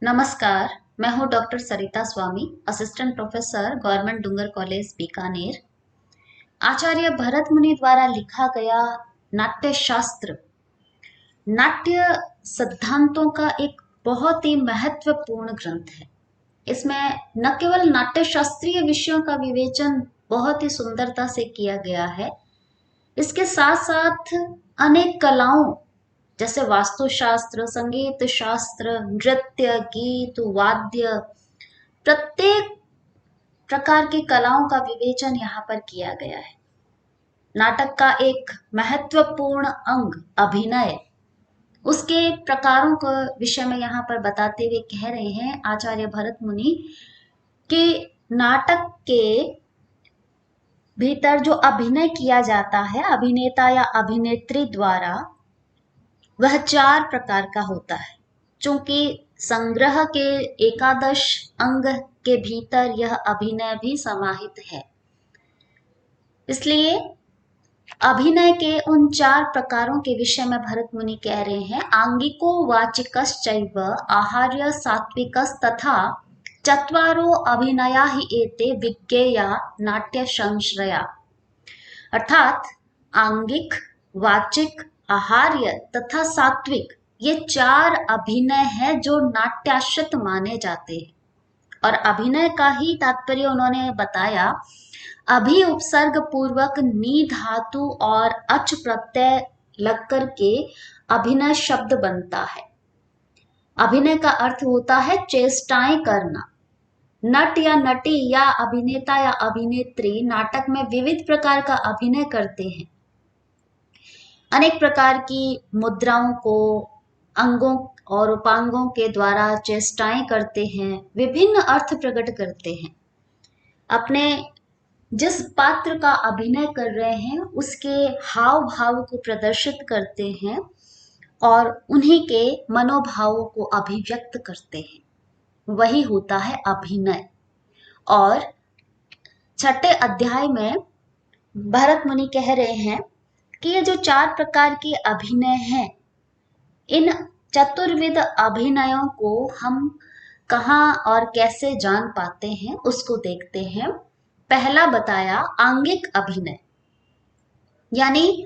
नमस्कार। मैं हूं डॉक्टर सरिता स्वामी, असिस्टेंट प्रोफेसर, गवर्नमेंट डूंगर कॉलेज बीकानेर। आचार्य भरत मुनि द्वारा लिखा गया नाट्य शास्त्र नाट्य सिद्धांतों का एक बहुत ही महत्वपूर्ण ग्रंथ है। इसमें न केवल नाट्य शास्त्रीय विषयों का विवेचन बहुत ही सुंदरता से किया गया है, इसके साथ साथ अनेक कलाओं जैसे वास्तुशास्त्र, संगीत शास्त्र, नृत्य, गीत, वाद्य, प्रत्येक प्रकार की कलाओं का विवेचन यहाँ पर किया गया है। नाटक का एक महत्वपूर्ण अंग अभिनय, उसके प्रकारों के विषय में यहाँ पर बताते हुए कह रहे हैं आचार्य भरत मुनि कि नाटक के भीतर जो अभिनय किया जाता है अभिनेता या अभिनेत्री द्वारा, वह 4 प्रकार का होता है। चूंकि संग्रह के एकादश अंग के भीतर यह अभिनय भी समाहित है, इसलिए अभिनय के उन 4 प्रकारों के विषय में भरत मुनि कह रहे हैं। आंगिको वाचिकश्चैव आहार्य सात्विकस् तथा चत्वारो अभिनया ही एते विज्ञेया नाट्य संश्रया। अर्थात आंगिक, वाचिक, आहार्य तथा सात्विक, ये 4 अभिनय है जो नाट्याश्रित माने जाते हैं। और अभिनय का ही तात्पर्य उन्होंने बताया, अभि उपसर्ग पूर्वक नी धातु और अच प्रत्यय लग करके अभिनय शब्द बनता है। अभिनय का अर्थ होता है चेष्टाएं करना। नट या नटी या अभिनेता या अभिनेत्री नाटक में विविध प्रकार का अभिनय करते हैं। अनेक प्रकार की मुद्राओं को अंगों और उपांगों के द्वारा चेष्टाएं करते हैं, विभिन्न अर्थ प्रकट करते हैं। अपने जिस पात्र का अभिनय कर रहे हैं उसके हाव भाव को प्रदर्शित करते हैं और उन्हीं के मनोभावों को अभिव्यक्त करते हैं, वही होता है अभिनय। और 6ठे अध्याय में भरत मुनि कह रहे हैं कि ये जो 4 प्रकार के अभिनय हैं, इन चतुर्विध अभिनयों को हम कहाँ और कैसे जान पाते हैं उसको देखते हैं। पहला बताया आंगिक अभिनय, यानी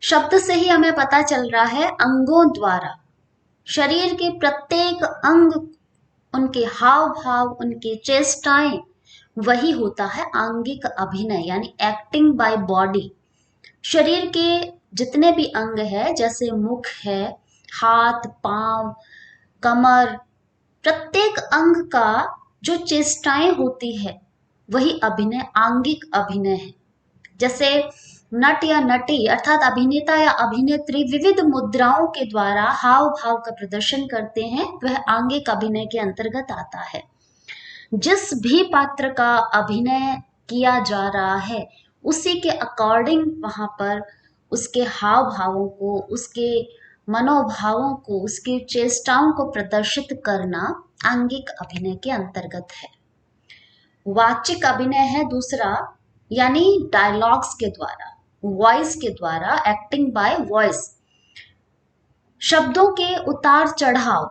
शब्द से ही हमें पता चल रहा है अंगों द्वारा शरीर के प्रत्येक अंग, उनके हाव भाव, उनकी चेष्टाएं, वही होता है आंगिक अभिनय, यानी एक्टिंग बाय बॉडी। शरीर के जितने भी अंग है, जैसे मुख है, हाथ, पांव, कमर, प्रत्येक अंग का जो चेष्टाएं होती है वही अभिनय आंगिक अभिनय है। जैसे नट या नटी अर्थात अभिनेता या अभिनेत्री विविध मुद्राओं के द्वारा हाव भाव का प्रदर्शन करते हैं, वह आंगिक अभिनय के अंतर्गत आता है। जिस भी पात्र का अभिनय किया जा रहा है उसी के अकॉर्डिंग वहां पर उसके हाव भावों को, उसके मनोभावों को, उसकी चेष्टाओं को प्रदर्शित करना आंगिक अभिनय के अंतर्गत है। वाचिक अभिनय है दूसरा, यानी डायलॉग्स के द्वारा, वॉइस के द्वारा, एक्टिंग बाय वॉइस। शब्दों के उतार चढ़ाव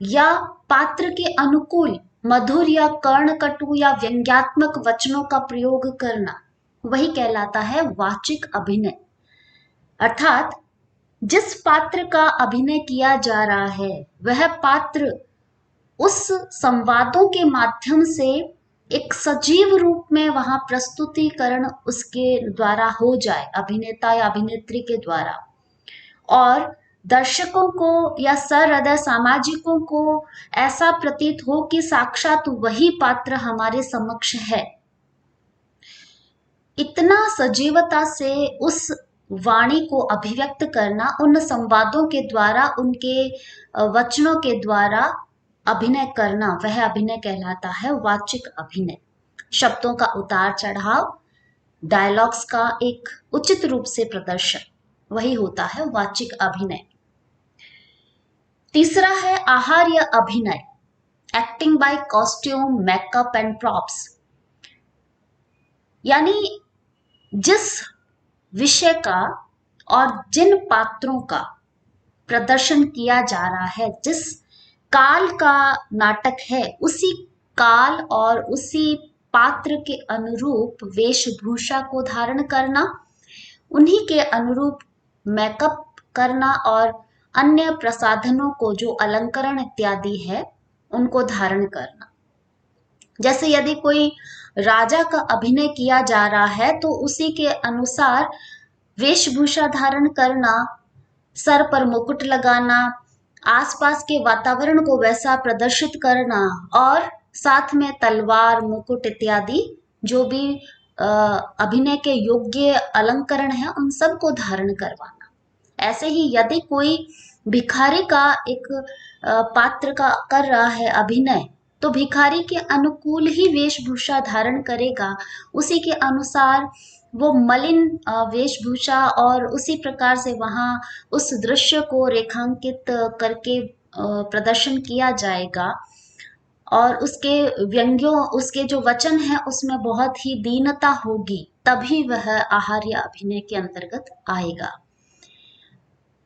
या पात्र के अनुकूल मधुर या कर्णकटु या व्यंग्यात्मक वचनों का प्रयोग करना, वही कहलाता है वाचिक अभिनय। अर्थात जिस पात्र का अभिनय किया जा रहा है वह पात्र उस संवादों के माध्यम से एक सजीव रूप में वहां प्रस्तुतिकरण उसके द्वारा हो जाए, अभिनेता या अभिनेत्री के द्वारा, और दर्शकों को या सहृदय सामाजिकों को ऐसा प्रतीत हो कि साक्षात वही पात्र हमारे समक्ष है। इतना सजीवता से उस वाणी को अभिव्यक्त करना, उन संवादों के द्वारा, उनके वचनों के द्वारा अभिनय करना, वह अभिनय कहलाता है वाचिक अभिनय। शब्दों का उतार चढ़ाव, डायलॉग्स का एक उचित रूप से प्रदर्शन, वही होता है वाचिक अभिनय। तीसरा है आहार्य अभिनय, acting by costume, makeup and props. यानी जिस विषय का और जिन पात्रों का प्रदर्शन किया जा रहा है, जिस काल का नाटक है, उसी काल और उसी पात्र के अनुरूप वेशभूषा को धारण करना, उन्हीं के अनुरूप मेकअप करना और अन्य प्रसाधनों को जो अलंकरण इत्यादि है उनको धारण करना। जैसे यदि कोई राजा का अभिनय किया जा रहा है तो उसी के अनुसार वेशभूषा धारण करना, सर पर मुकुट लगाना, आसपास के वातावरण को वैसा प्रदर्शित करना और साथ में तलवार, मुकुट इत्यादि जो भी अभिनय के योग्य अलंकरण है उन सब को धारण करवाना। ऐसे ही यदि कोई भिखारी का एक पात्र का कर रहा है अभिनय, तो भिखारी के अनुकूल ही वेशभूषा धारण करेगा, उसी के अनुसार वो मलिन वेशभूषा और उसी प्रकार से वहाँ उस दृश्य को रेखांकित करके प्रदर्शन किया जाएगा और उसके व्यंग्यों, उसके जो वचन है उसमें बहुत ही दीनता होगी, तभी वह आहार्य अभिनय के अंतर्गत आएगा।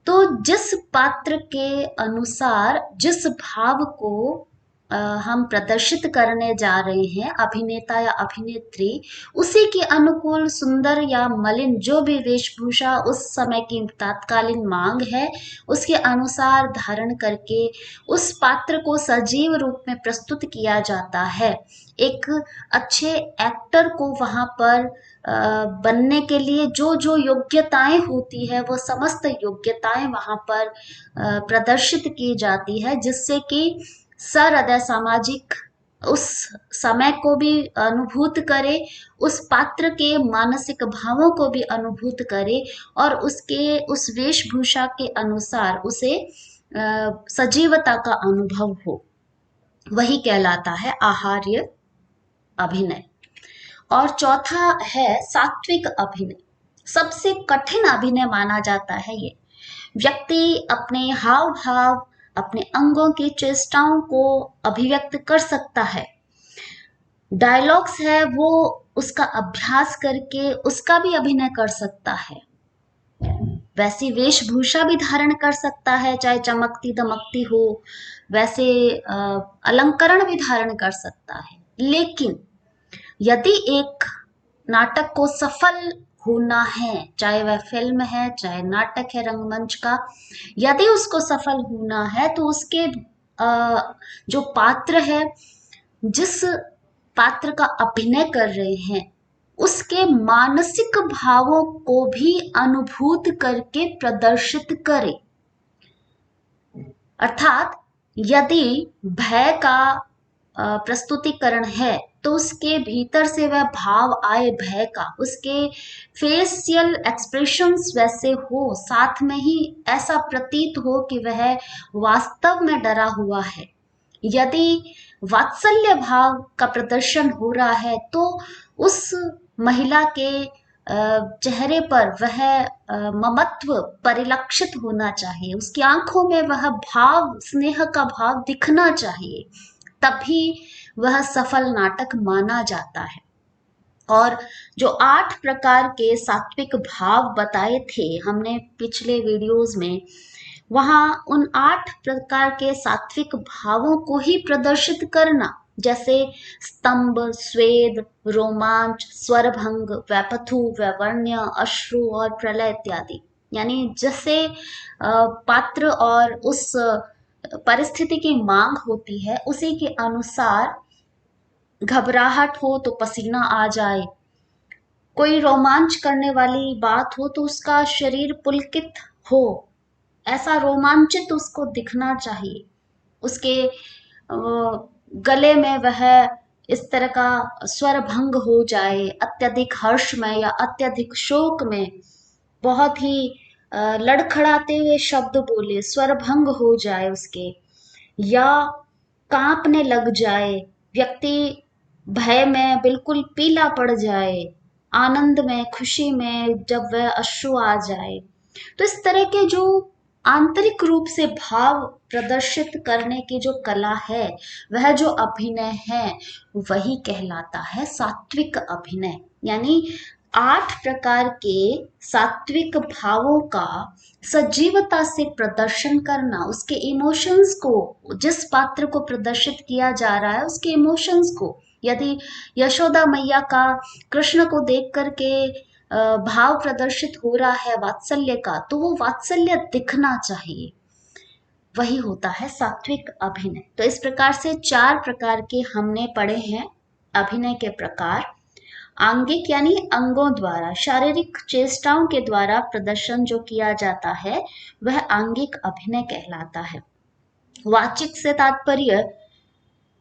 तो जिस पात्र के अनुसार जिस भाव को हम प्रदर्शित करने जा रहे हैं, अभिनेता या अभिनेत्री, उसी के अनुकूल सुंदर या मलिन जो भी वेशभूषा उस समय की तात्कालीन मांग है उसके अनुसार धारण करके उस पात्र को सजीव रूप में प्रस्तुत किया जाता है। एक अच्छे एक्टर को वहां पर बनने के लिए जो जो योग्यताएं होती है वो समस्त योग्यताएं वहां पर प्रदर्शित की जाती है, जिससे कि सहृदय सामाजिक उस समय को भी अनुभूत करे, उस पात्र के मानसिक भावों को भी अनुभूत करे और उसके उस वेशभूषा के अनुसार उसे सजीवता का अनुभव हो। वही कहलाता है आहार्य अभिनय। और चौथा है सात्विक अभिनय। सबसे कठिन अभिनय माना जाता है ये। व्यक्ति अपने हाव भाव, अपने अंगों की चेष्टाओं को अभिव्यक्त कर सकता है, डायलॉग्स है वो उसका अभ्यास करके उसका भी अभिनय कर सकता है, वैसी वेशभूषा भी धारण कर सकता है, चाहे चमकती दमकती हो, वैसे अलंकरण भी धारण कर सकता है। लेकिन यदि एक नाटक को सफल होना है, चाहे वह फिल्म है चाहे नाटक है रंगमंच का, यदि उसको सफल होना है तो उसके जो पात्र है, जिस पात्र का अभिनय कर रहे हैं, उसके मानसिक भावों को भी अनुभूत करके प्रदर्शित करे। अर्थात यदि भय का प्रस्तुतिकरण है तो उसके भीतर से वह भाव आए भय का, उसके फेशियल एक्सप्रेशंस वैसे हो, साथ में ही ऐसा प्रतीत हो कि वह वास्तव में डरा हुआ है। यदि वात्सल्य भाव का प्रदर्शन हो रहा है तो उस महिला के चेहरे पर वह ममत्व परिलक्षित होना चाहिए, उसकी आंखों में वह भाव, स्नेह का भाव दिखना चाहिए, तभी वह सफल नाटक माना जाता है। और जो 8 प्रकार के सात्विक भाव बताए थे हमने पिछले वीडियोस में, वहां उन 8 प्रकार के सात्विक भावों को ही प्रदर्शित करना, जैसे स्तंभ, स्वेद, रोमांच, स्वरभंग, वैपथु, वैवर्ण्य, अश्रु और प्रलय इत्यादि। यानी जैसे पात्र और उस परिस्थिति की मांग होती है उसी के अनुसार घबराहट हो तो पसीना आ जाए, कोई रोमांच करने वाली बात हो तो उसका शरीर पुलकित हो, ऐसा रोमांचित उसको दिखना चाहिए, उसके गले में वह इस तरह का स्वर भंग हो जाए, अत्यधिक हर्ष में या अत्यधिक शोक में बहुत ही लड़खड़ाते हुए शब्द बोले, स्वर भंग हो जाए उसके, या कांपने लग जाए, व्यक्ति भय में बिल्कुल पीला पड़ जाए, आनंद में, खुशी में जब वह अश्रु आ जाए। तो इस तरह के जो आंतरिक रूप से भाव प्रदर्शित करने की जो कला है, वह जो अभिनय है, वही कहलाता है सात्विक अभिनय। यानी 8 प्रकार के सात्विक भावों का सजीवता से प्रदर्शन करना, उसके इमोशंस को, जिस पात्र को प्रदर्शित किया जा रहा है उसके इमोशंस को, यदि यशोदा मैया का कृष्ण को देख करके भाव प्रदर्शित हो रहा है वात्सल्य का, तो वो वात्सल्य दिखना चाहिए, वही होता है सात्विक अभिनय। तो इस प्रकार से 4 प्रकार के हमने पढ़े हैं अभिनय के प्रकार। आंगिक यानी अंगों द्वारा, शारीरिक चेष्टाओं के द्वारा प्रदर्शन जो किया जाता है वह आंगिक अभिनय कहलाता है। वाचिक से तात्पर्य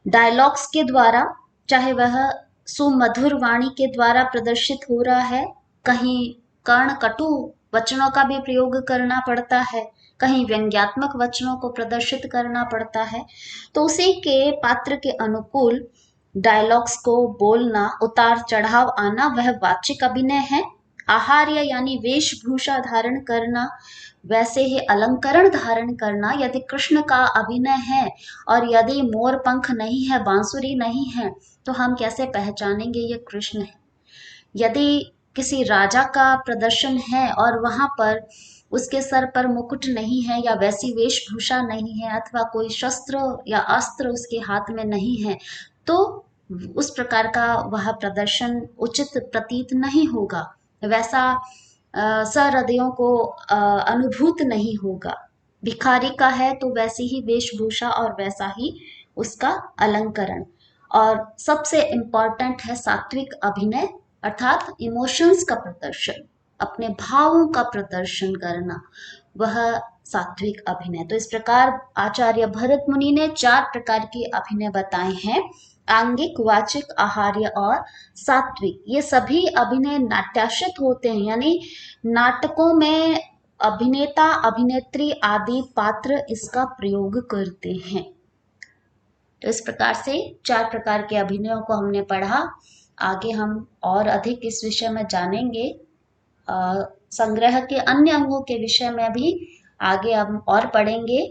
डायलॉग्स के द्वारा, चाहे वह सुमधुर वाणी के द्वारा प्रदर्शित हो रहा है, कहीं कर्ण कटु वचनों का भी प्रयोग करना पड़ता है, कहीं व्यंग्यात्मक वचनों को प्रदर्शित करना पड़ता है, तो उसी के पात्र के अनुकूल डायलॉग्स को बोलना, उतार चढ़ाव आना, वह वाचिक अभिनय है। आहार्य यानी वेशभूषा धारण करना, वैसे ही अलंकरण धारण करना। यदि कृष्ण का अभिनय है और यदि मोर पंख नहीं है, बांसुरी नहीं है, तो हम कैसे पहचानेंगे ये कृष्ण है। यदि किसी राजा का प्रदर्शन है और वहां पर उसके सर पर मुकुट नहीं है या वैसी वेशभूषा नहीं है अथवा कोई शस्त्र या अस्त्र उसके हाथ में नहीं है, तो उस प्रकार का वह प्रदर्शन उचित प्रतीत नहीं होगा, वैसा सहृदयों को अनुभूत नहीं होगा। भिखारी का है तो वैसी ही वेशभूषा और वैसा ही उसका अलंकरण। और सबसे इम्पॉर्टेंट है सात्विक अभिनय, अर्थात इमोशंस का प्रदर्शन, अपने भावों का प्रदर्शन करना, वह सात्विक अभिनय। तो इस प्रकार आचार्य भरत मुनि ने 4 प्रकार के अभिनय बताए हैं, आंगिक, वाचिक, आहार्य और सात्विक। ये सभी अभिनय नाट्याश्रित होते हैं, यानी नाटकों में अभिनेता अभिनेत्री आदि पात्र इसका प्रयोग करते हैं। तो इस प्रकार से 4 प्रकार के अभिनयों को हमने पढ़ा। आगे हम और अधिक इस विषय में जानेंगे। संग्रह के अन्य अंगों के विषय में भी आगे हम और पढ़ेंगे।